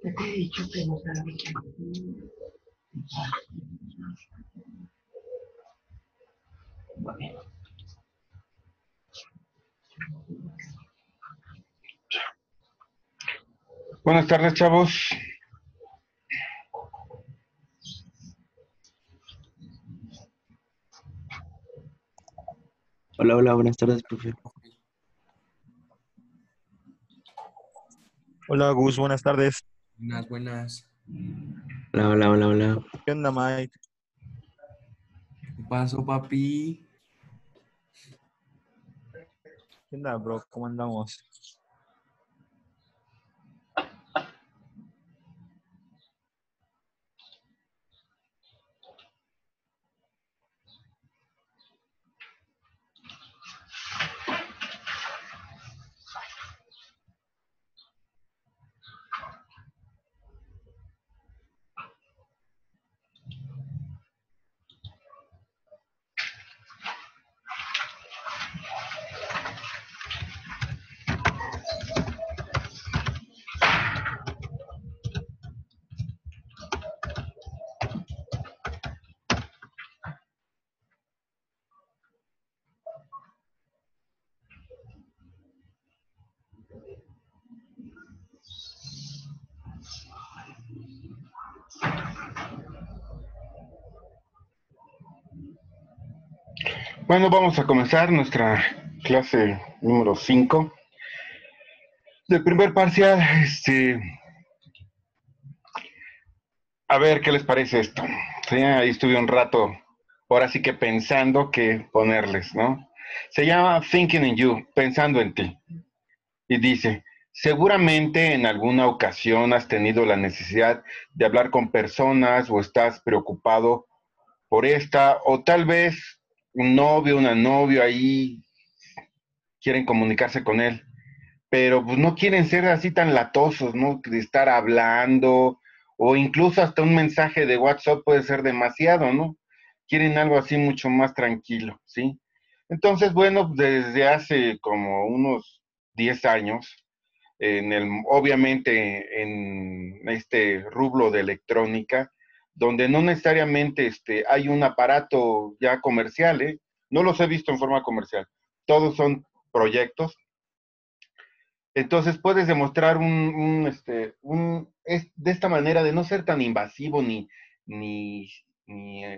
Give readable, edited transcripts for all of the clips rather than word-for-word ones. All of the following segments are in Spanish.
Ya te he dicho que no sabes. Bueno. Buenas tardes, chavos. Hola, hola, buenas tardes, profe. Hola Gus, buenas tardes. Buenas, buenas. Hola, hola, hola, hola. ¿Qué onda, Mike? ¿Qué pasó, papi? ¿Qué onda, bro? ¿Cómo andamos? Bueno, vamos a comenzar nuestra clase número 5 del primer parcial. A ver qué les parece esto. Sí, ahí estuve un rato, ahora sí que pensando qué ponerles, ¿no? Se llama Thinking in You, pensando en ti. Y dice, seguramente en alguna ocasión has tenido la necesidad de hablar con personas o estás preocupado por esta, o tal vez un novio, una novia ahí quieren comunicarse con él, pero pues no quieren ser así tan latosos, ¿no? De estar hablando, o incluso hasta un mensaje de WhatsApp puede ser demasiado, ¿no? Quieren algo así mucho más tranquilo, ¿sí? Entonces, bueno, desde hace como unos 10 años, obviamente en este rubro de electrónica, donde no necesariamente hay un aparato ya comercial, ¿eh? No los he visto en forma comercial, todos son proyectos. Entonces puedes demostrar de esta manera de no ser tan invasivo ni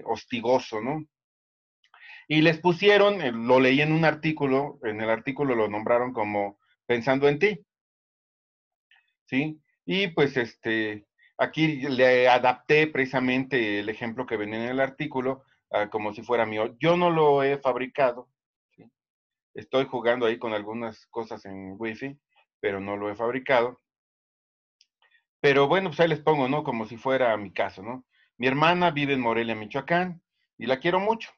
hostigoso, ¿no? Y les pusieron, lo leí en un artículo, en el artículo lo nombraron como pensando en ti, ¿sí? Y pues aquí le adapté precisamente el ejemplo que venía en el artículo, como si fuera mío. Yo no lo he fabricado, ¿sí? Estoy jugando ahí con algunas cosas en Wi-Fi, pero no lo he fabricado. Pero bueno, pues ahí les pongo, ¿no? Como si fuera mi caso, ¿no? Mi hermana vive en Morelia, Michoacán, y la quiero mucho.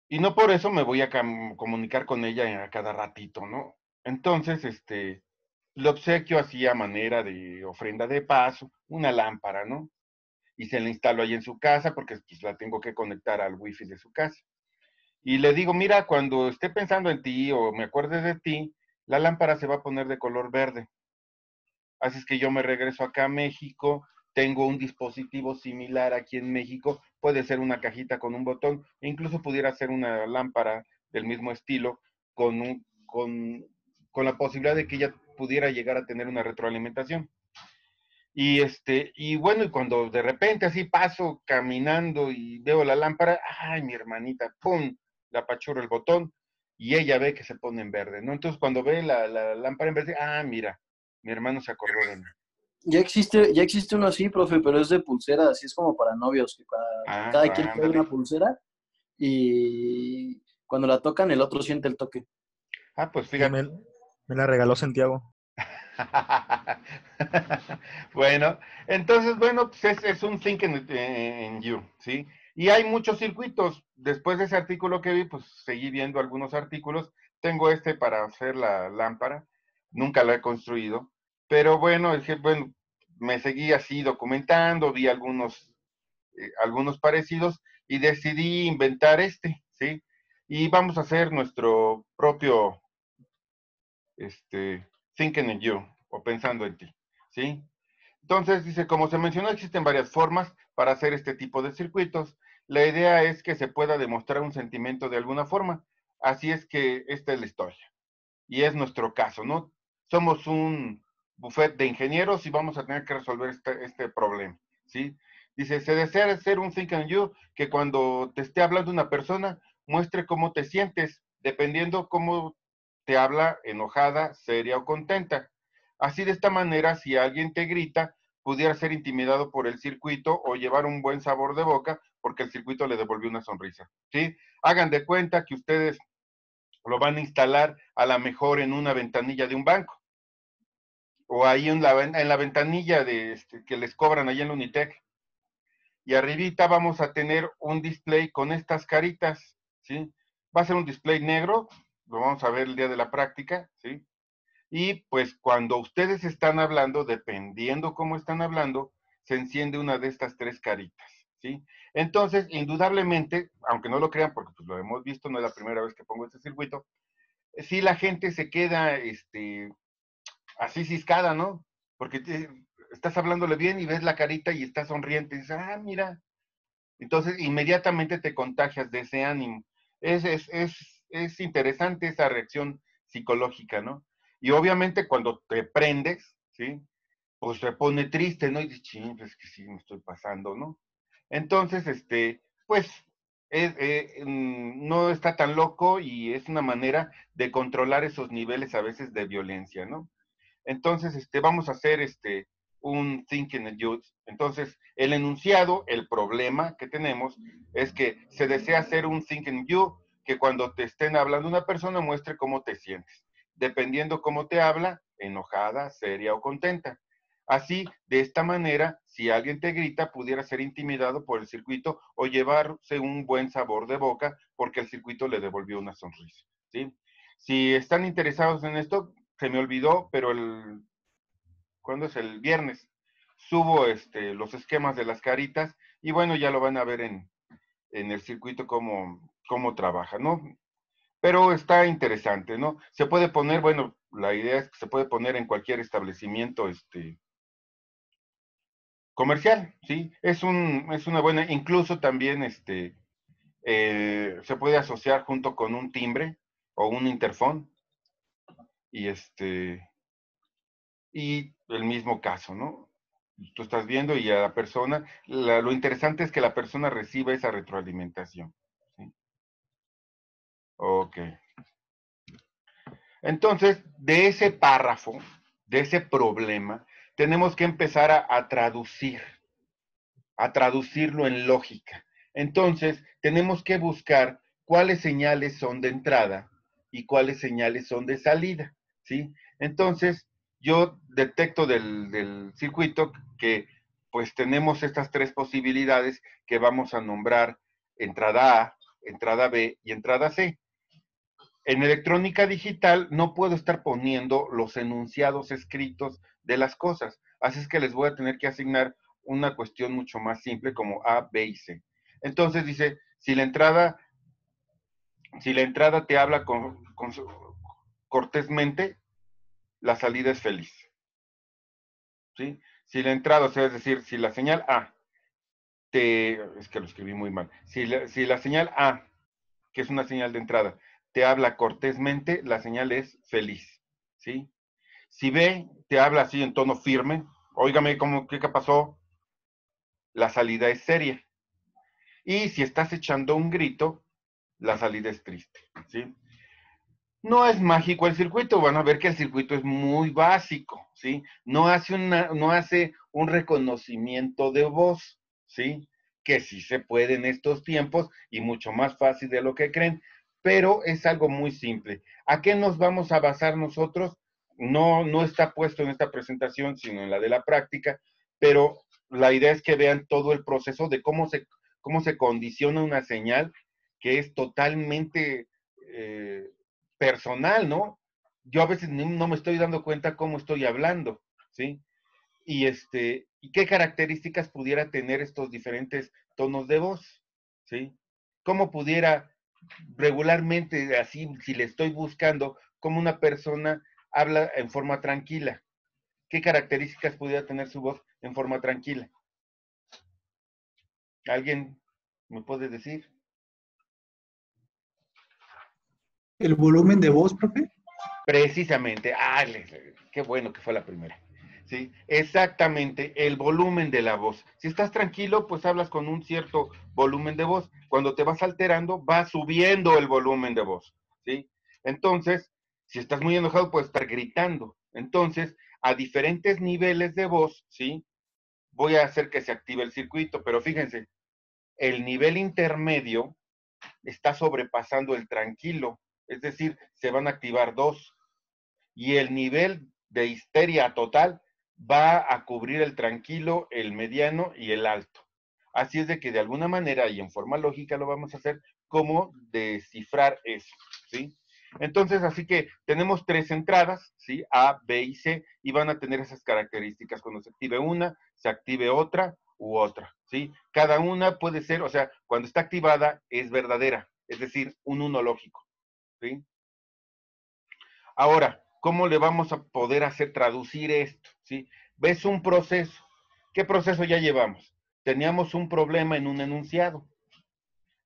Y no por eso me voy a comunicar con ella a cada ratito, ¿no? Entonces, le obsequio así a manera de ofrenda de paso, una lámpara, ¿no? Y se la instalo ahí en su casa porque pues, la tengo que conectar al wifi de su casa. Y le digo, mira, cuando esté pensando en ti o me acuerdes de ti, la lámpara se va a poner de color verde. Así es que yo me regreso acá a México, tengo un dispositivo similar aquí en México, puede ser una cajita con un botón, e incluso pudiera ser una lámpara del mismo estilo, con la posibilidad de que ella pudiera llegar a tener una retroalimentación. Y bueno, y cuando de repente así paso caminando y veo la lámpara, ay, mi hermanita, ¡pum! Le apachurro el botón y ella ve que se pone en verde, ¿no? Entonces cuando ve la lámpara en verde, mira, mi hermano se acordó de mí. Ya existe uno así, profe, pero es de pulsera, así es como para novios, que cada quien trae Ándale. una pulsera y cuando la tocan el otro siente el toque. Pues Sí, fíjate. me la regaló Santiago. Bueno, entonces, bueno, pues es un think in you, ¿sí? Y hay muchos circuitos. Después de ese artículo que vi, pues seguí viendo algunos artículos. Tengo para hacer la lámpara. Nunca lo he construido. Pero bueno, bueno, me seguí así documentando, vi algunos algunos parecidos y decidí inventar este, ¿sí? Y vamos a hacer nuestro propio Thinking in You, o pensando en ti, ¿sí? Entonces, dice, como se mencionó, existen varias formas para hacer este tipo de circuitos. La idea es que se pueda demostrar un sentimiento de alguna forma. Así es que esta es la historia. Y es nuestro caso, ¿no? Somos un buffet de ingenieros y vamos a tener que resolver este problema, ¿sí? Dice, se desea hacer un Think and You que cuando te esté hablando una persona, muestre cómo te sientes, dependiendo cómo te habla, enojada, seria o contenta. Así de esta manera, si alguien te grita, pudiera ser intimidado por el circuito o llevar un buen sabor de boca porque el circuito le devolvió una sonrisa, ¿sí? Hagan de cuenta que ustedes lo van a instalar a lo mejor en una ventanilla de un banco o ahí en la ventanilla que les cobran ahí en la Unitec. Y arribita vamos a tener un display con estas caritas, ¿sí? Va a ser un display negro, lo vamos a ver el día de la práctica, ¿sí? Y pues cuando ustedes están hablando, dependiendo cómo están hablando, se enciende una de estas tres caritas, ¿sí? Entonces, indudablemente, aunque no lo crean porque pues lo hemos visto, no es la primera vez que pongo este circuito, sí la gente se queda así ciscada, ¿no? Porque estás hablándole bien y ves la carita y está sonriente y dices, ah, mira. Entonces, inmediatamente te contagias de ese ánimo. Es interesante esa reacción psicológica, ¿no? Y obviamente cuando te prendes, ¿sí? Pues se pone triste, ¿no? Y dices, ching, pues que sí me estoy pasando, ¿no? Entonces, pues no está tan loco y es una manera de controlar esos niveles a veces de violencia, ¿no? Entonces, vamos a hacer un thinking and you. Entonces, el enunciado, el problema que tenemos es que se desea hacer un thinking and you que cuando te estén hablando una persona muestre cómo te sientes, dependiendo cómo te habla, enojada, seria o contenta. Así, de esta manera, si alguien te grita, pudiera ser intimidado por el circuito o llevarse un buen sabor de boca porque el circuito le devolvió una sonrisa, ¿sí? Si están interesados en esto, se me olvidó, pero ¿cuándo es? El viernes. Subo los esquemas de las caritas y bueno, ya lo van a ver en el circuito cómo trabaja, ¿no? Pero está interesante, ¿no? Se puede poner, bueno, la idea es que se puede poner en cualquier establecimiento comercial, ¿sí? Es una buena, incluso también se puede asociar junto con un timbre o un interfón y y el mismo caso, ¿no? Tú estás viendo y a la persona, lo interesante es que la persona reciba esa retroalimentación, ¿sí? Ok. Entonces, de ese párrafo, de ese problema, tenemos que empezar a traducirlo en lógica. Entonces, tenemos que buscar cuáles señales son de entrada y cuáles señales son de salida, ¿sí? Entonces, yo detecto del circuito que pues tenemos estas tres posibilidades que vamos a nombrar entrada A, entrada B y entrada C. En electrónica digital no puedo estar poniendo los enunciados escritos de las cosas, así es que les voy a tener que asignar una cuestión mucho más simple como A, B y C. Entonces dice, si la entrada te habla cortésmente, la salida es feliz, ¿sí? Si la entrada, o sea, es decir, si la señal A es que lo escribí muy mal, si la señal A, que es una señal de entrada, te habla cortésmente, la señal es feliz, ¿sí? Si B te habla así en tono firme, óigame, ¿qué pasó? La salida es seria. Y si estás echando un grito, la salida es triste, ¿sí? No es mágico el circuito, van a ver que el circuito es muy básico, ¿sí? No hace un reconocimiento de voz, ¿sí? Que sí se puede en estos tiempos y mucho más fácil de lo que creen, pero es algo muy simple. ¿A qué nos vamos a basar nosotros? No está puesto en esta presentación, sino en la de la práctica, pero la idea es que vean todo el proceso de cómo se condiciona una señal que es totalmente personal, ¿no? Yo a veces no me estoy dando cuenta cómo estoy hablando, ¿sí? Y qué características pudiera tener estos diferentes tonos de voz, ¿sí? ¿Cómo pudiera regularmente, así, si le estoy buscando, cómo una persona habla en forma tranquila? ¿Qué características pudiera tener su voz en forma tranquila? ¿Alguien me puede decir? ¿El volumen de voz, profe? Precisamente, qué bueno que fue la primera. ¿Sí? Exactamente, el volumen de la voz. Si estás tranquilo, pues hablas con un cierto volumen de voz. Cuando te vas alterando, va subiendo el volumen de voz. ¿Sí? Entonces, si estás muy enojado, puedes estar gritando. Entonces, a diferentes niveles de voz, ¿sí? Voy a hacer que se active el circuito, pero fíjense, el nivel intermedio está sobrepasando el tranquilo, es decir, se van a activar dos. Y el nivel de histeria total va a cubrir el tranquilo, el mediano y el alto. Así es de que de alguna manera y en forma lógica lo vamos a hacer, cómo descifrar eso, ¿sí? Entonces, así que tenemos tres entradas, ¿sí? A, B y C, y van a tener esas características. Cuando se active una, se active otra u otra, ¿sí? Cada una puede ser, o sea, cuando está activada es verdadera, es decir, un uno lógico, ¿sí? Ahora, ¿cómo le vamos a poder hacer traducir esto? ¿Sí? ¿Ves un proceso? ¿Qué proceso ya llevamos? Teníamos un problema en un enunciado.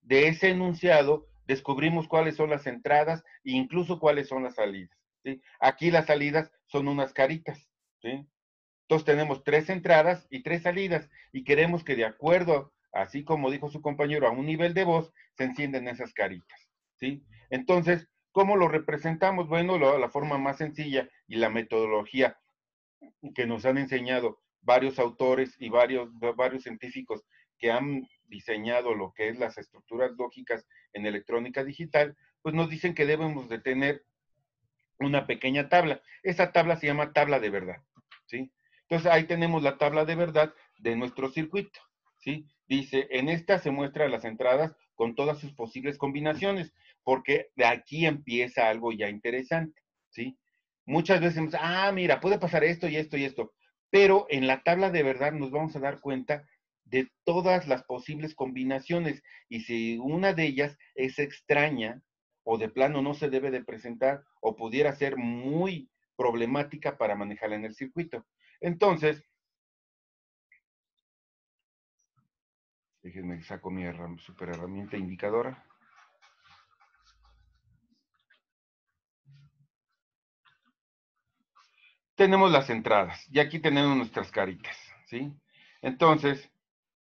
De ese enunciado descubrimos cuáles son las entradas e incluso cuáles son las salidas. ¿Sí? Aquí las salidas son unas caritas. ¿Sí? Entonces tenemos tres entradas y tres salidas y queremos que de acuerdo, así como dijo su compañero, a un nivel de voz, se encienden esas caritas. ¿Sí? Entonces, ¿cómo lo representamos? Bueno, la forma más sencilla y la metodología que nos han enseñado varios autores y varios científicos que han diseñado lo que es las estructuras lógicas en electrónica digital, pues nos dicen que debemos de tener una pequeña tabla. Esa tabla se llama tabla de verdad, ¿sí? Entonces ahí tenemos la tabla de verdad de nuestro circuito, ¿sí? Dice, en esta se muestran las entradas con todas sus posibles combinaciones, porque de aquí empieza algo ya interesante, ¿sí? Muchas veces, mira, puede pasar esto y esto y esto, pero en la tabla de verdad nos vamos a dar cuenta de todas las posibles combinaciones, y si una de ellas es extraña, o de plano no se debe de presentar, o pudiera ser muy problemática para manejarla en el circuito. Entonces, déjenme saco mi super herramienta indicadora. Tenemos las entradas, y aquí tenemos nuestras caritas, ¿sí? Entonces,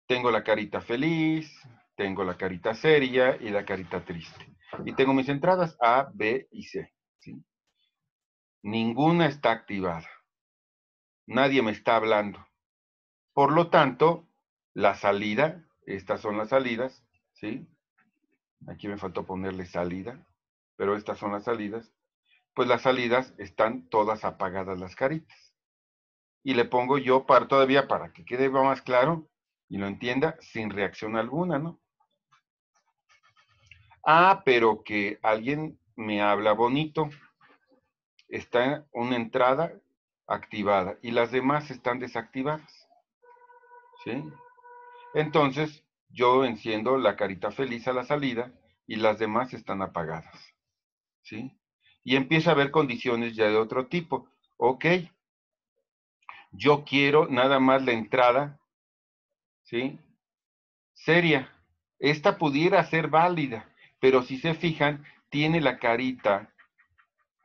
tengo la carita feliz, tengo la carita seria y la carita triste. Y tengo mis entradas A, B y C, ¿sí? Ninguna está activada. Nadie me está hablando. Por lo tanto, la salida, estas son las salidas, ¿sí? Aquí me faltó ponerle salida, pero estas son las salidas. Pues las salidas están todas apagadas las caritas. Y le pongo yo todavía para que quede más claro y lo entienda sin reacción alguna, ¿no? Pero que alguien me habla bonito. Está una entrada activada y las demás están desactivadas, ¿sí? Entonces, yo enciendo la carita feliz a la salida y las demás están apagadas, ¿sí? Y empieza a haber condiciones ya de otro tipo. Ok, yo quiero nada más la entrada, ¿sí? Seria. Esta pudiera ser válida, pero si se fijan, tiene la carita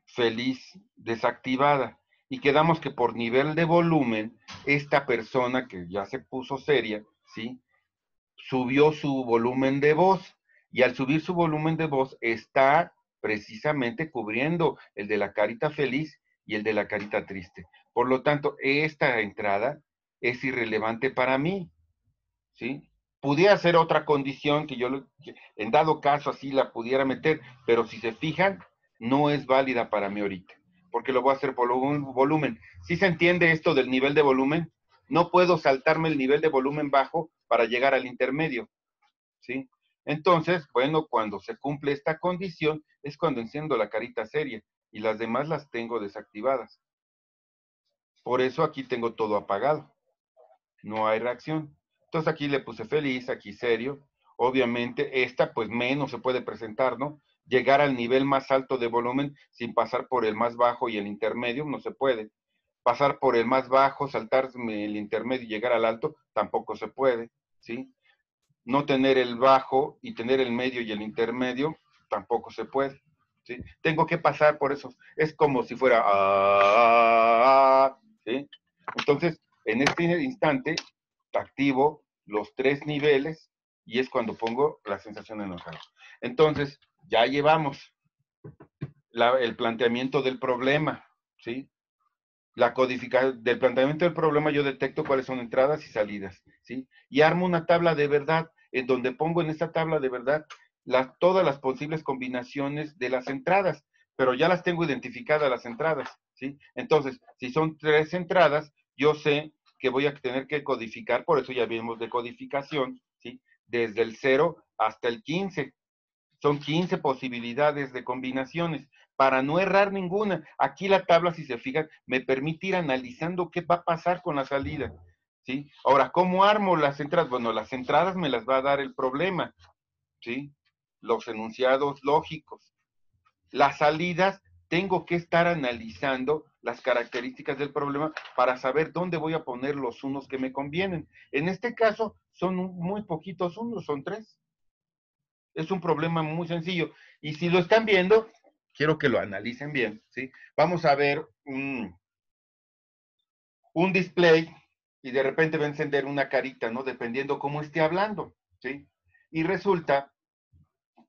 feliz desactivada. Y quedamos que por nivel de volumen, esta persona que ya se puso seria, ¿sí? Subió su volumen de voz, y al subir su volumen de voz está precisamente cubriendo el de la carita feliz y el de la carita triste. Por lo tanto, esta entrada es irrelevante para mí, ¿sí? Pudiera ser otra condición que yo, en dado caso, así la pudiera meter, pero si se fijan, no es válida para mí ahorita, porque lo voy a hacer por volumen. ¿Sí se entiende esto del nivel de volumen? No puedo saltarme el nivel de volumen bajo para llegar al intermedio, ¿sí? Entonces, bueno, cuando se cumple esta condición, es cuando enciendo la carita seria, y las demás las tengo desactivadas. Por eso aquí tengo todo apagado. No hay reacción. Entonces aquí le puse feliz, aquí serio. Obviamente esta pues menos se puede presentar, ¿no? Llegar al nivel más alto de volumen sin pasar por el más bajo y el intermedio, no se puede. Pasar por el más bajo, saltarme el intermedio y llegar al alto, tampoco se puede, ¿sí? No tener el bajo y tener el medio y el intermedio, tampoco se puede, ¿sí? Tengo que pasar por eso. Es como si fuera, ¿sí? Entonces, en este instante, activo los 3 niveles y es cuando pongo la sensación enojada. Entonces, ya llevamos el planteamiento del problema, ¿sí? La codificación del planteamiento del problema, yo detecto cuáles son entradas y salidas, ¿sí? Y armo una tabla de verdad, en donde pongo en esta tabla de verdad todas las posibles combinaciones de las entradas, pero ya las tengo identificadas las entradas, ¿sí? Entonces, si son 3 entradas, yo sé que voy a tener que codificar, por eso ya vimos de codificación, ¿sí? Desde el 0 hasta el 15. Son 15 posibilidades de combinaciones para no errar ninguna. Aquí la tabla, si se fijan, me permite ir analizando qué va a pasar con la salida, ¿sí? Ahora, ¿cómo armo las entradas? Bueno, las entradas me las va a dar el problema, ¿sí? Los enunciados lógicos. Las salidas, tengo que estar analizando las características del problema para saber dónde voy a poner los unos que me convienen. En este caso, son muy poquitos unos, son 3. Es un problema muy sencillo. Y si lo están viendo, quiero que lo analicen bien, ¿sí? Vamos a ver un display y de repente va a encender una carita, ¿no? Dependiendo cómo esté hablando, ¿sí? Y resulta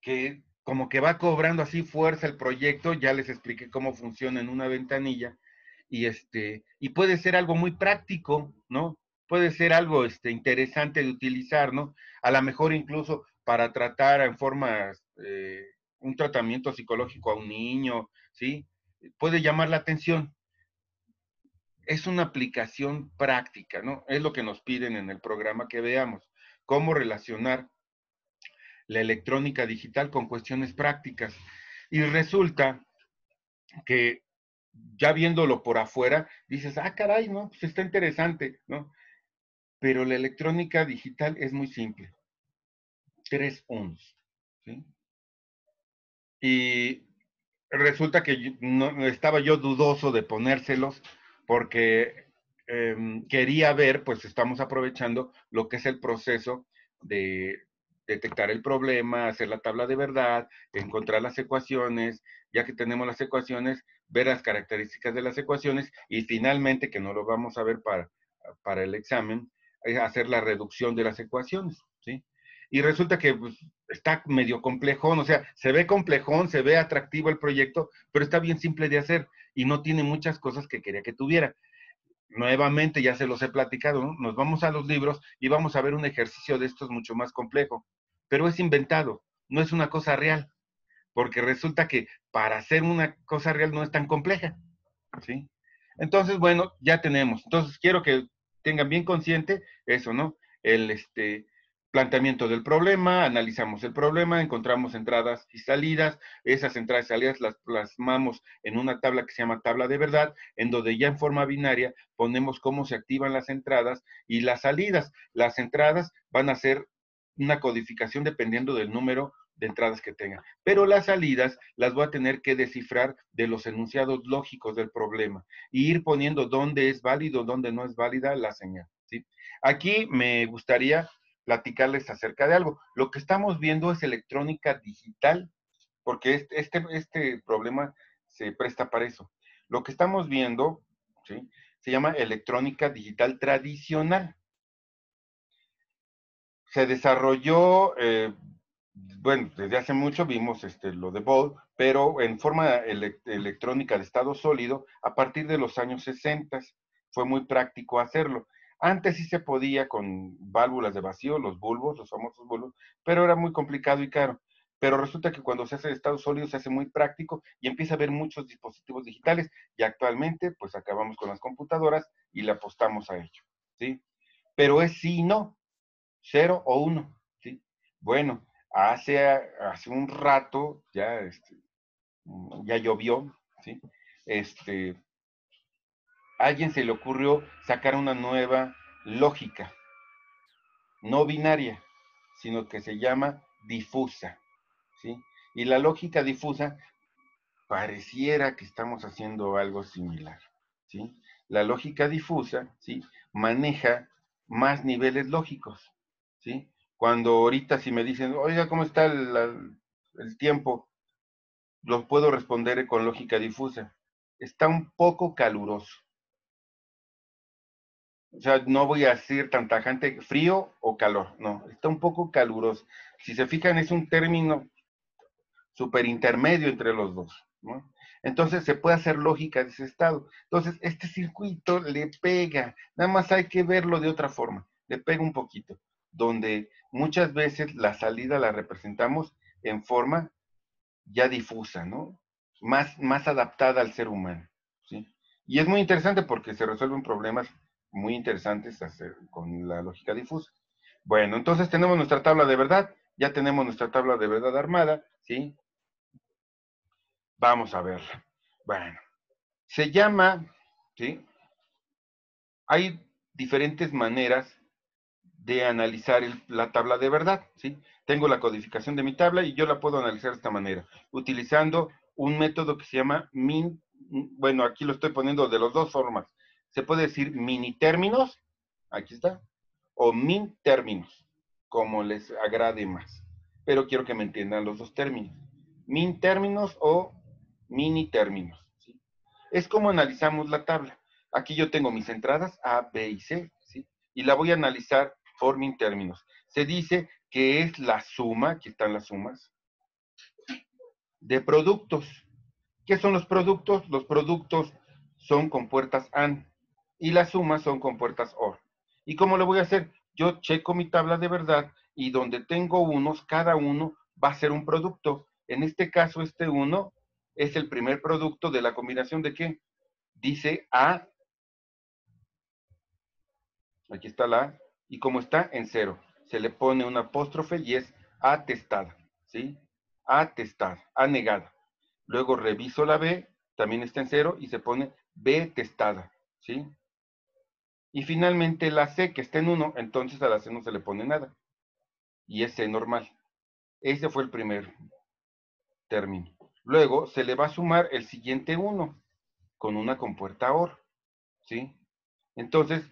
que como que va cobrando así fuerza el proyecto, ya les expliqué cómo funciona en una ventanilla, y puede ser algo muy práctico, ¿no? Puede ser algo interesante de utilizar, ¿no? A lo mejor incluso para tratar en forma, un tratamiento psicológico a un niño, ¿sí? Puede llamar la atención. Es una aplicación práctica, ¿no? Es lo que nos piden en el programa que veamos. Cómo relacionar la electrónica digital con cuestiones prácticas. Y resulta que ya viéndolo por afuera, dices, ah, caray, ¿no? Pues está interesante, ¿no? Pero la electrónica digital es muy simple. 3 unos, ¿sí? Y resulta que no, estaba yo dudoso de ponérselos porque quería ver, pues estamos aprovechando lo que es el proceso de detectar el problema, hacer la tabla de verdad, encontrar las ecuaciones, ya que tenemos las ecuaciones, ver las características de las ecuaciones y finalmente, que no lo vamos a ver para el examen, hacer la reducción de las ecuaciones, ¿sí? Y resulta que pues, está medio complejón, o sea, se ve complejón, se ve atractivo el proyecto, pero está bien simple de hacer y no tiene muchas cosas que quería que tuviera. Nuevamente, ya se los he platicado, ¿no? Nos vamos a los libros y vamos a ver un ejercicio de estos mucho más complejo, pero es inventado, no es una cosa real, porque resulta que para hacer una cosa real no es tan compleja, ¿sí? Entonces, bueno, ya tenemos. Entonces, quiero que tengan bien consciente eso, ¿no? El planteamiento del problema, analizamos el problema, encontramos entradas y salidas, esas entradas y salidas las plasmamos en una tabla que se llama tabla de verdad, en donde ya en forma binaria ponemos cómo se activan las entradas y las salidas. Las entradas van a ser una codificación dependiendo del número de entradas que tengan, pero las salidas las voy a tener que descifrar de los enunciados lógicos del problema y ir poniendo dónde es válido, dónde no es válida la señal, ¿sí? Aquí me gustaría platicarles acerca de algo. Lo que estamos viendo es electrónica digital, porque este problema se presta para eso. Lo que estamos viendo, ¿sí? Se llama electrónica digital tradicional. Se desarrolló, bueno, desde hace mucho vimos lo de Ball, pero en forma electrónica de estado sólido a partir de los años 60 fue muy práctico hacerlo. Antes sí se podía con válvulas de vacío, los bulbos, los famosos bulbos, pero era muy complicado y caro. Pero resulta que cuando se hace de estado sólido se hace muy práctico y empieza a haber muchos dispositivos digitales y actualmente pues acabamos con las computadoras y le apostamos a ello, ¿sí? Pero es sí y no. 0 o 1, ¿sí? Bueno, hace un rato ya, ya llovió, ¿sí? A alguien se le ocurrió sacar una nueva lógica, no binaria, sino que se llama difusa, ¿sí? Y la lógica difusa pareciera que estamos haciendo algo similar, ¿sí? La lógica difusa, ¿sí? Maneja más niveles lógicos, ¿sí? Cuando ahorita si me dicen, oiga, ¿cómo está el tiempo? Los puedo responder con lógica difusa. Está un poco caluroso. O sea, no voy a decir tan tajante frío o calor, no, está un poco caluroso. Si se fijan, es un término súper intermedio entre los dos, ¿no? Entonces se puede hacer lógica de ese estado. Entonces, este circuito le pega, nada más hay que verlo de otra forma, le pega un poquito, donde muchas veces la salida la representamos en forma ya difusa, ¿no? Más adaptada al ser humano, ¿sí? Y es muy interesante porque se resuelven problemas muy interesantes con la lógica difusa. Bueno, entonces tenemos nuestra tabla de verdad, ya tenemos nuestra tabla de verdad armada, ¿sí? Vamos a verla. Bueno, se llama, ¿sí? Hay diferentes maneras de analizar la tabla de verdad, ¿sí? Tengo la codificación de mi tabla y yo la puedo analizar de esta manera, utilizando un método que se llama bueno, aquí lo estoy poniendo de las dos formas. Se puede decir mini términos, aquí está, o min términos, como les agrade más. Pero quiero que me entiendan los dos términos. Min términos o mini términos, ¿sí? Es como analizamos la tabla. Aquí yo tengo mis entradas A, B y C, ¿sí? Y la voy a analizar por min términos. Se dice que es la suma, aquí están las sumas, de productos. ¿Qué son los productos? Los productos son compuertas AND y las sumas son compuertas OR. ¿Y cómo lo voy a hacer? Yo checo mi tabla de verdad y donde tengo unos, cada uno va a ser un producto. En este caso, este uno es el primer producto de la combinación de ¿qué? Dice A, aquí está la A, y como está en cero, se le pone un apóstrofe y es atestada, ¿sí? Atestada, anegada. Luego reviso la B, también está en cero y se pone B testada, ¿sí? Y finalmente la C, que está en 1, entonces a la C no se le pone nada. Y es C normal. Ese fue el primer término. Luego se le va a sumar el siguiente 1 con una compuerta OR, ¿sí? Entonces,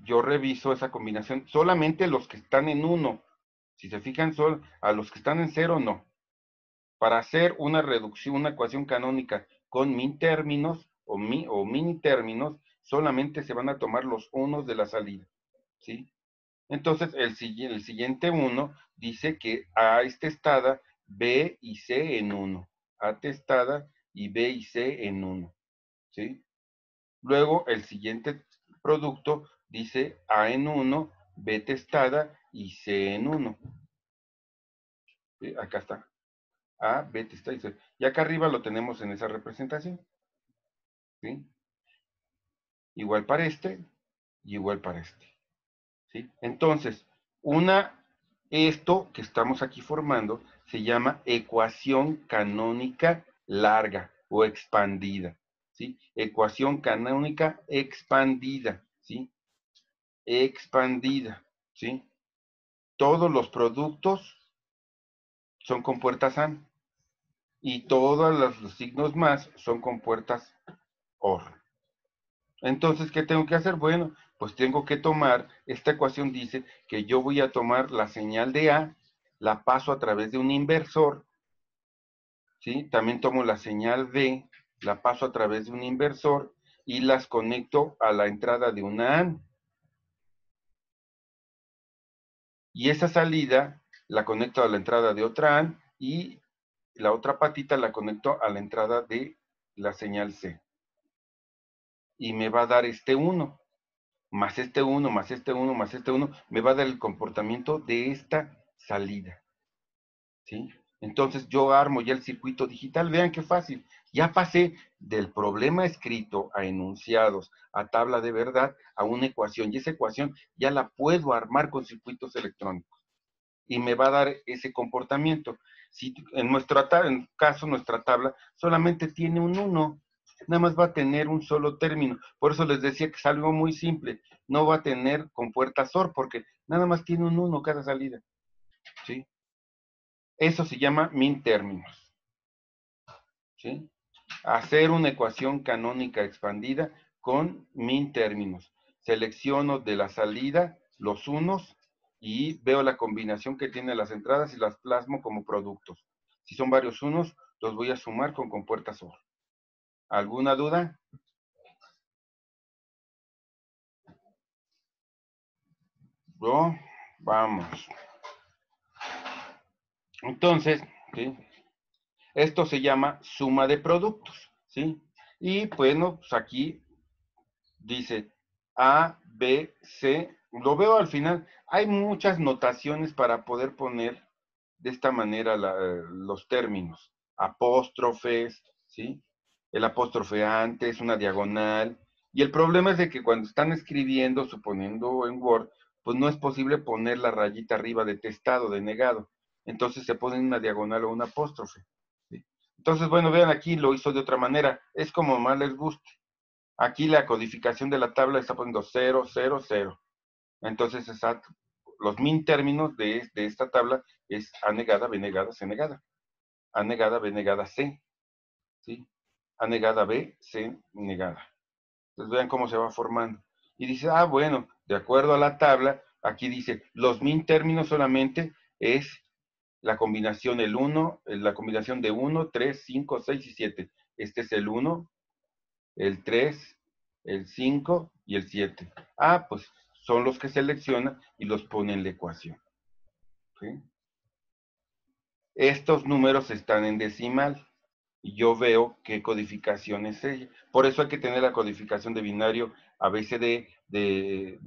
yo reviso esa combinación. Solamente los que están en 1. Si se fijan, son a los que están en 0, no. Para hacer una reducción, una ecuación canónica con min términos o mini términos, solamente se van a tomar los unos de la salida, ¿sí? Entonces, el siguiente 1 dice que A es testada, B y C en 1. A testada y B y C en 1, ¿sí? Luego, el siguiente producto dice A en 1, B testada y C en 1. ¿Sí? Acá está. A, B testada y C. Y acá arriba lo tenemos en esa representación, ¿sí? Igual para este y igual para este, ¿sí? Entonces, esto que estamos aquí formando se llama ecuación canónica larga o expandida, ¿sí? Ecuación canónica expandida, ¿sí? Expandida, ¿sí? Todos los productos son compuertas AND y todos los signos más son compuertas OR. Entonces, ¿qué tengo que hacer? Bueno, pues tengo que tomar, esta ecuación dice que yo voy a tomar la señal de A, la paso a través de un inversor, ¿sí? También tomo la señal B, la paso a través de un inversor y las conecto a la entrada de una AND. Y esa salida la conecto a la entrada de otra AND y la otra patita la conecto a la entrada de la señal C. Y me va a dar este 1. Más este 1, más este 1, más este 1, me va a dar el comportamiento de esta salida, ¿sí? Entonces yo armo ya el circuito digital, vean qué fácil, ya pasé del problema escrito a enunciados, a tabla de verdad, a una ecuación, y esa ecuación ya la puedo armar con circuitos electrónicos, y me va a dar ese comportamiento. Si en nuestro caso, nuestra tabla solamente tiene un 1, nada más va a tener un solo término. Por eso les decía que es algo muy simple. No va a tener compuertas OR, porque nada más tiene un 1 cada salida. ¿Sí? Eso se llama min términos. ¿Sí? Hacer una ecuación canónica expandida con min términos. Selecciono de la salida los unos y veo la combinación que tiene las entradas y las plasmo como productos. Si son varios unos, los voy a sumar con compuertas OR. ¿Alguna duda? ¿No? Vamos. Entonces, ¿sí? Esto se llama suma de productos, ¿sí? Y bueno, pues aquí dice A, B, C. Lo veo al final. Hay muchas notaciones para poder poner de esta manera los términos. Apóstrofes, ¿sí? El apóstrofe antes, una diagonal. Y el problema es de que cuando están escribiendo, suponiendo en Word, pues no es posible poner la rayita arriba de testado, de negado. Entonces se pone una diagonal o un apóstrofe. ¿Sí? Entonces, bueno, vean aquí, lo hizo de otra manera. Es como más les guste. Aquí la codificación de la tabla está poniendo 0, 0, 0. Entonces, los min términos de esta tabla es A negada, B negada, C negada. A negada, B negada, C. ¿Sí? A negada, B, C negada. Entonces vean cómo se va formando. Y dice, ah, bueno, de acuerdo a la tabla, aquí dice, los min términos solamente es la combinación el 1, la combinación de 1, 3, 5, 6 y 7. Este es el 1, el 3, el 5 y el 7. Ah, pues son los que selecciona y los pone en la ecuación. ¿Sí? Estos números están en decimal. Y yo veo qué codificación es ella. Por eso hay que tener la codificación de binario ABCD, de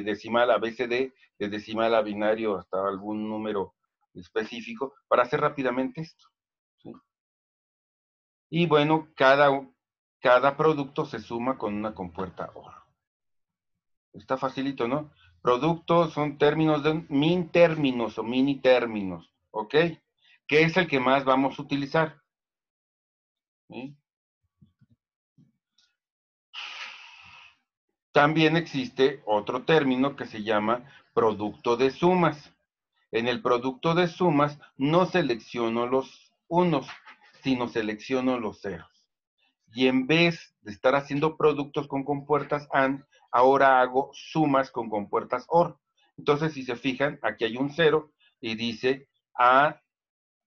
decimal a BCD, de decimal a binario hasta algún número específico, para hacer rápidamente esto. ¿Sí? Y bueno, cada producto se suma con una compuerta OR. Está facilito, ¿no? Productos son términos de min términos o mini términos, ¿ok? ¿Qué es el que más vamos a utilizar? ¿Sí? También existe otro término que se llama producto de sumas. En el producto de sumas no selecciono los unos, sino selecciono los ceros. Y en vez de estar haciendo productos con compuertas AND, ahora hago sumas con compuertas OR. Entonces, si se fijan, aquí hay un cero y dice A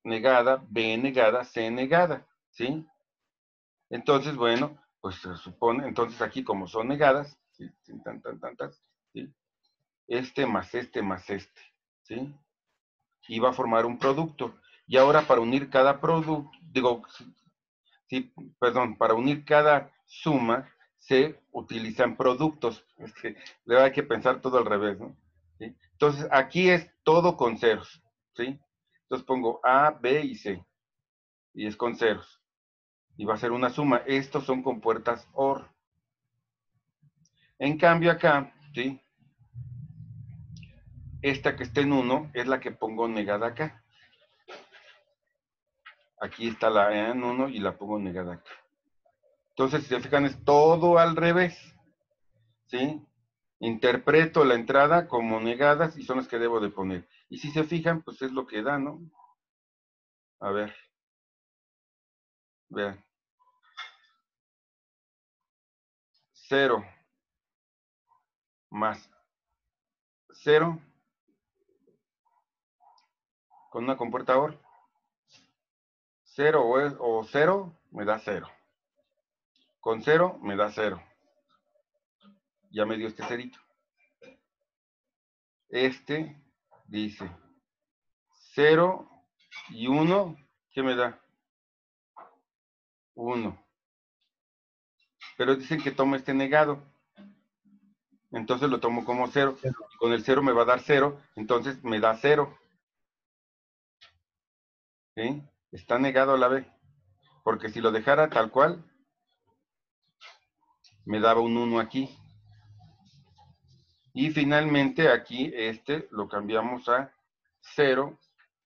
negada, B negada, C negada, ¿sí? Entonces, bueno, pues se supone, entonces aquí como son negadas, ¿sí? ¿Sí? Este más este más este, ¿sí? Y va a formar un producto. Y ahora para unir cada producto, sí, perdón, para unir cada suma se utilizan productos. Es que le hay que pensar todo al revés, ¿no? ¿Sí? Entonces aquí es todo con ceros, ¿sí? Entonces pongo A, B y C. Y es con ceros. Y va a ser una suma. Estos son compuertas OR. En cambio acá, ¿sí? Esta que está en 1 es la que pongo negada acá. Aquí está la E en 1 y la pongo negada acá. Entonces, si se fijan, es todo al revés. ¿Sí? Interpreto la entrada como negadas y son las que debo de poner. Y si se fijan, pues es lo que da, ¿no? A ver. Vean. 0 más 0 con una compuerta OR. 0 o 0 me da 0. Con 0 me da 0. Ya me dio este cerito. Este dice 0 y 1, ¿qué me da? 1. Pero dicen que tome este negado. Entonces lo tomo como 0. Y con el 0 me va a dar 0. Entonces me da 0. ¿Sí? Está negado a la B. Porque si lo dejara tal cual, me daba un 1 aquí. Y finalmente aquí este lo cambiamos a 0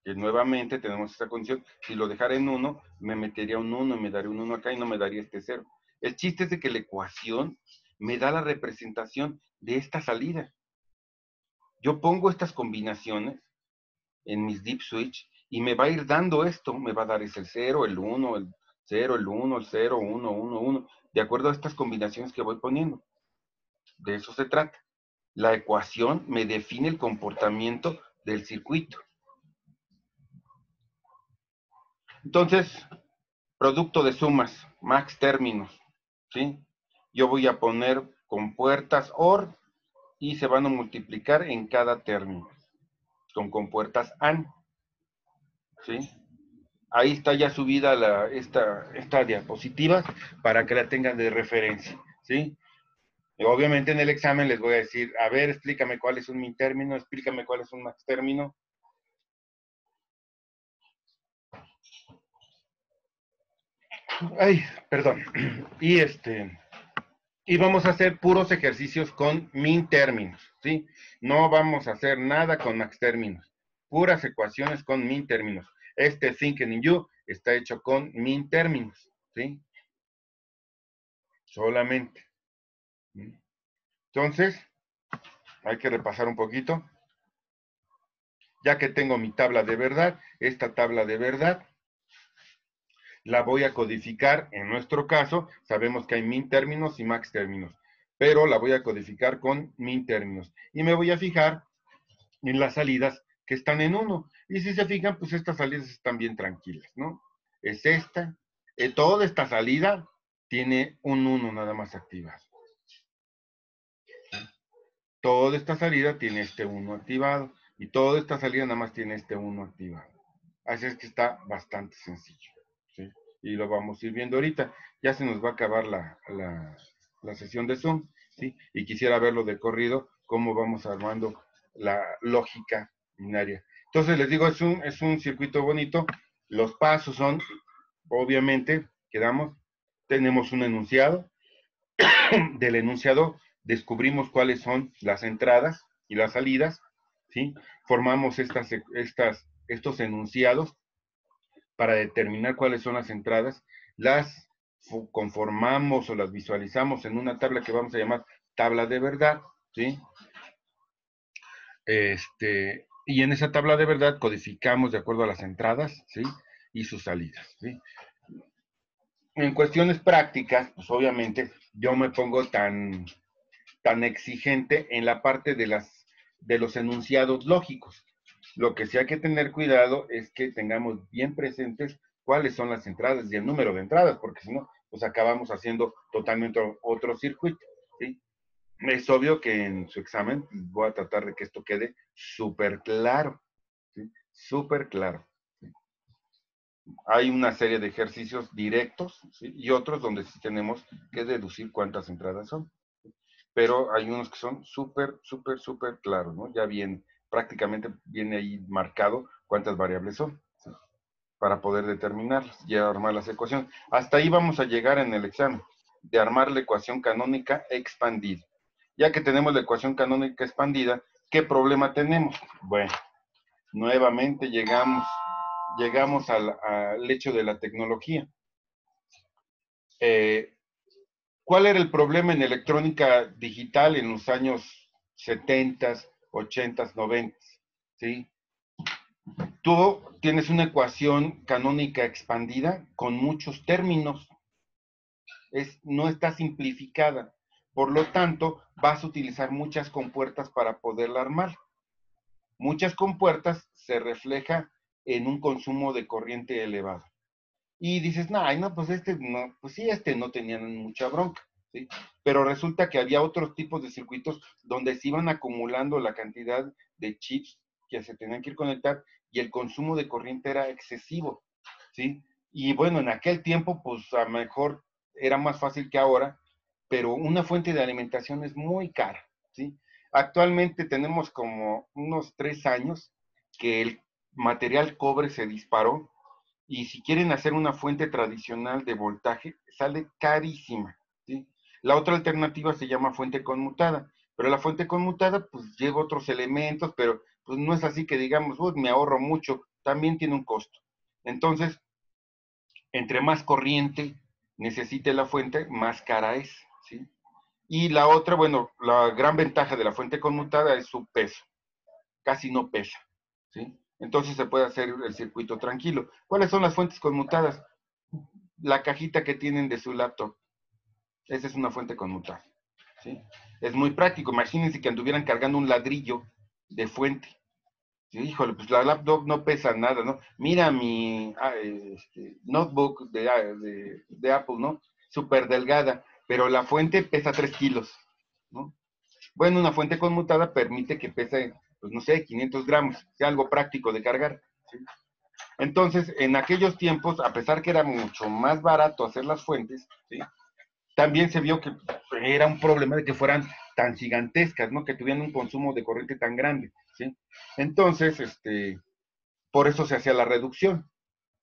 que nuevamente tenemos esta condición. Si lo dejara en 1, me metería un 1 y me daría un 1 acá y no me daría este 0. El chiste es de que la ecuación me da la representación de esta salida. Yo pongo estas combinaciones en mis deep switch y me va a ir dando esto. Me va a dar ese 0, el 1, el 0, el 1, el 0, 1, 1, 1, de acuerdo a estas combinaciones que voy poniendo. De eso se trata. La ecuación me define el comportamiento del circuito. Entonces, producto de sumas, max términos, ¿sí? Yo voy a poner compuertas OR y se van a multiplicar en cada término, con compuertas AND, ¿sí? Ahí está ya subida esta diapositiva para que la tengan de referencia, ¿sí? Y obviamente en el examen les voy a decir, a ver, explícame cuál es un min término, explícame cuál es un max término. Ay, perdón. Y vamos a hacer puros ejercicios con min términos, ¿sí? No vamos a hacer nada con max términos. Puras ecuaciones con min términos. Este Thinking in You está hecho con min términos, ¿sí? Solamente. Entonces, hay que repasar un poquito. Ya que tengo mi tabla de verdad, esta tabla de verdad la voy a codificar, en nuestro caso, sabemos que hay min términos y max términos, pero la voy a codificar con min términos. Y me voy a fijar en las salidas que están en 1. Y si se fijan, pues estas salidas están bien tranquilas, ¿no? Es esta. Toda esta salida tiene un 1 nada más activado. Toda esta salida tiene este 1 activado. Y toda esta salida nada más tiene este 1 activado. Así es que está bastante sencillo, ¿sí? Y lo vamos a ir viendo ahorita. Ya se nos va a acabar la sesión de Zoom, ¿sí? Y quisiera verlo de corrido, cómo vamos armando la lógica binaria. Entonces, les digo, es un circuito bonito. Los pasos son, obviamente, tenemos un enunciado. Del enunciado descubrimos cuáles son las entradas y las salidas, ¿sí? Formamos estos enunciados para determinar cuáles son las entradas, las conformamos o las visualizamos en una tabla que vamos a llamar tabla de verdad, ¿sí? Y en esa tabla de verdad codificamos de acuerdo a las entradas, ¿sí? Y sus salidas, ¿sí? En cuestiones prácticas, pues obviamente yo me pongo tan exigente en la parte de los enunciados lógicos. Lo que sí hay que tener cuidado es que tengamos bien presentes cuáles son las entradas y el número de entradas, porque si no, pues acabamos haciendo totalmente otro circuito, ¿sí? Es obvio que en su examen voy a tratar de que esto quede súper claro, ¿sí? Súper claro. ¿Sí? Hay una serie de ejercicios directos, ¿sí? Y otros donde sí tenemos que deducir cuántas entradas son. Pero hay unos que son súper claros, ¿no? Ya prácticamente viene ahí marcado cuántas variables son, ¿sí? Para poder determinarlas y armar las ecuaciones. Hasta ahí vamos a llegar en el examen, de armar la ecuación canónica expandida. Ya que tenemos la ecuación canónica expandida, ¿qué problema tenemos? Bueno, nuevamente llegamos al hecho de la tecnología. ¿Cuál era el problema en electrónica digital en los años 70, 80, 90? ¿Sí? Tú tienes una ecuación canónica expandida con muchos términos. No está simplificada. Por lo tanto, vas a utilizar muchas compuertas para poderla armar. Muchas compuertas se refleja en un consumo de corriente elevado. Y dices, no, pues no, pues sí, no tenían mucha bronca, ¿sí? Pero resulta que había otros tipos de circuitos donde se iban acumulando la cantidad de chips que se tenían que ir conectar y el consumo de corriente era excesivo, ¿sí? Y bueno, en aquel tiempo, pues a lo mejor era más fácil que ahora, pero una fuente de alimentación es muy cara, ¿sí? Actualmente tenemos como unos 3 años que el material cobre se disparó. Y si quieren hacer una fuente tradicional de voltaje, sale carísima, ¿sí? La otra alternativa se llama fuente conmutada, pero la fuente conmutada pues lleva otros elementos, pero pues no es así que digamos, me ahorro mucho, también tiene un costo. Entonces, entre más corriente necesite la fuente, más cara es, ¿sí? Y la otra, bueno, la gran ventaja de la fuente conmutada es su peso. Casi no pesa, ¿sí? Entonces se puede hacer el circuito tranquilo. ¿Cuáles son las fuentes conmutadas? La cajita que tienen de su laptop. Esa es una fuente conmutada, ¿sí? Es muy práctico. Imagínense que anduvieran cargando un ladrillo de fuente. Sí, híjole, pues la laptop no pesa nada, ¿no? Mira mi notebook de Apple, ¿no? Súper delgada, pero la fuente pesa 3 kilos, ¿no? Bueno, una fuente conmutada permite que pese, pues no sé, 500 gramos, sea algo práctico de cargar, ¿sí? Entonces, en aquellos tiempos, a pesar que era mucho más barato hacer las fuentes, ¿sí? También se vio que era un problema de que fueran tan gigantescas, ¿no? Que tuvieran un consumo de corriente tan grande, ¿sí? Entonces, por eso se hacía la reducción.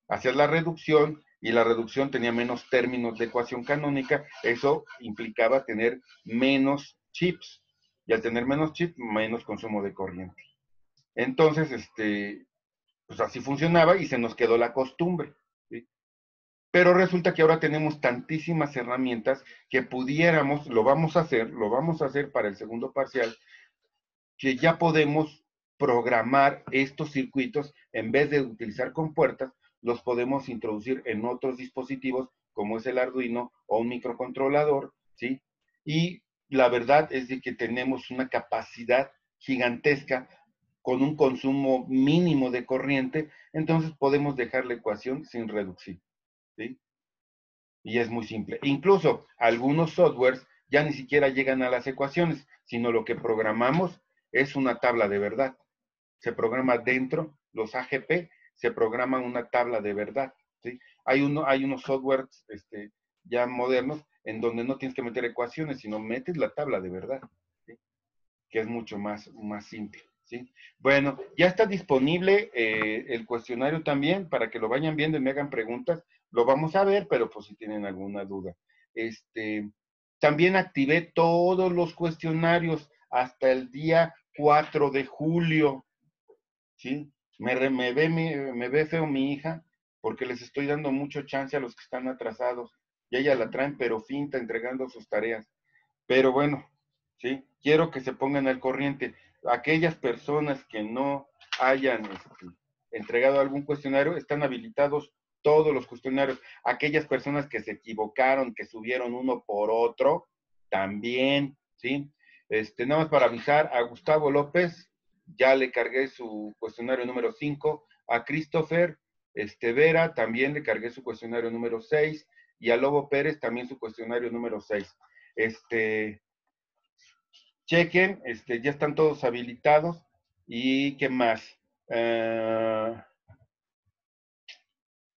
Hacías la reducción y la reducción tenía menos términos de ecuación canónica, eso implicaba tener menos chips, y al tener menos chips, menos consumo de corriente. Entonces, pues así funcionaba y se nos quedó la costumbre, ¿sí? Pero resulta que ahora tenemos tantísimas herramientas que pudiéramos, lo vamos a hacer para el segundo parcial, que ya podemos programar estos circuitos, en vez de utilizar compuertas, los podemos introducir en otros dispositivos, como es el Arduino o un microcontrolador, ¿sí? Y la verdad es de que tenemos una capacidad gigantesca con un consumo mínimo de corriente, entonces podemos dejar la ecuación sin reducir, ¿sí? Y es muy simple. Incluso algunos softwares ya ni siquiera llegan a las ecuaciones, sino lo que programamos es una tabla de verdad. Se programa dentro, los AGP, se programa una tabla de verdad, ¿sí? Hay unos softwares ya modernos en donde no tienes que meter ecuaciones, sino metes la tabla de verdad, ¿sí? Que es mucho más simple, ¿sí? Bueno, ya está disponible el cuestionario también para que lo vayan viendo y me hagan preguntas. Lo vamos a ver, pero pues si tienen alguna duda. También activé todos los cuestionarios hasta el día 4 de julio, ¿sí? Me ve feo mi hija porque les estoy dando mucho chance a los que están atrasados. Y ella la traen pero finta entregando sus tareas. Pero bueno, ¿sí? Quiero que se pongan al corriente. Aquellas personas que no hayan entregado algún cuestionario, están habilitados todos los cuestionarios. Aquellas personas que se equivocaron, que subieron uno por otro, también, ¿sí? Nada más para avisar a Gustavo López, ya le cargué su cuestionario número 5, a Christopher Vera también le cargué su cuestionario número 6, y a Lobo Pérez también su cuestionario número 6. Chequen, ya están todos habilitados. ¿Y qué más?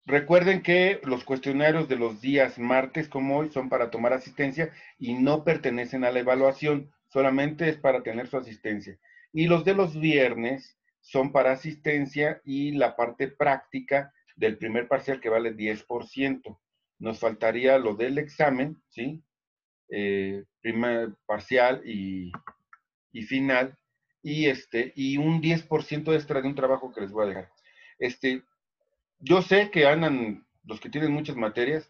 Recuerden que los cuestionarios de los días martes como hoy son para tomar asistencia y no pertenecen a la evaluación, solamente es para tener su asistencia. Y los de los viernes son para asistencia y la parte práctica del primer parcial que vale 10%. Nos faltaría lo del examen, ¿sí? Primer parcial y final, y un 10% extra de un trabajo que les voy a dejar. Yo sé que andan, los que tienen muchas materias,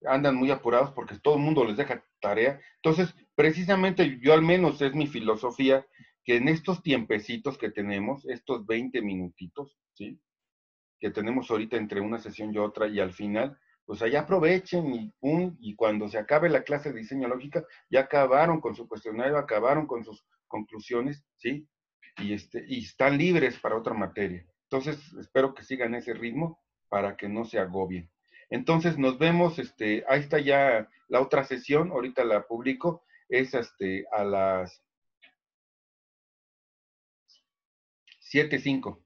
andan muy apurados porque todo el mundo les deja tarea. Entonces, precisamente yo al menos es mi filosofía que en estos tiempecitos que tenemos, estos 20 minutitos, ¿sí? Que tenemos ahorita entre una sesión y otra y al final, pues allá aprovechen y cuando se acabe la clase de diseño lógica, ya acabaron con su cuestionario, acabaron con sus conclusiones, ¿sí? Y están libres para otra materia. Entonces, espero que sigan ese ritmo para que no se agobien. Entonces, nos vemos, ahí está ya la otra sesión, ahorita la publico, es a las 7:05.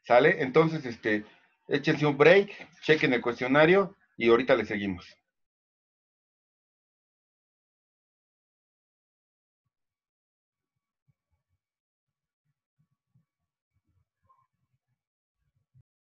¿Sale? Entonces, échense un break, chequen el cuestionario y ahorita le seguimos.